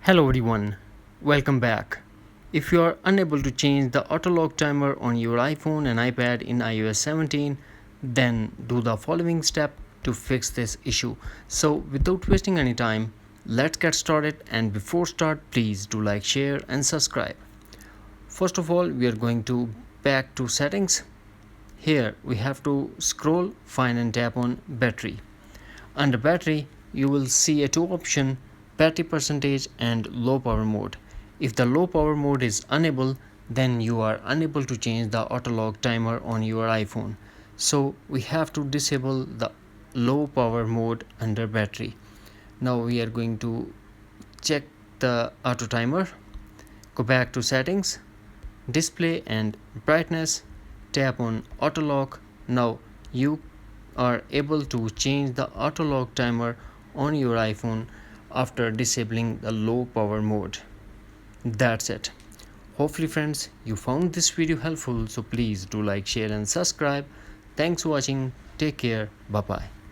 Hello everyone, welcome back. If you are unable to change the auto lock timer on your iPhone and iPad in iOS 17, then do the following step to fix this issue. So without wasting any time, let's get started, and before start please do like, share and subscribe. First of all, we are going to back to settings. Here we have to scroll, find and tap on battery. Under battery, you will see a two option, battery percentage and low power mode. If the low power mode is unable, then you are unable to change the auto lock timer on your iPhone. So we have to disable the low power mode under battery. Now we are going to check the auto timer. Go back to settings, display and brightness, tap on auto lock. Now you are able to change the auto lock timer on your iPhone after disabling the low power mode. That's it. Hopefully friends, you found this video helpful, so please do like, share and subscribe. Thanks for watching. Take care. Bye bye.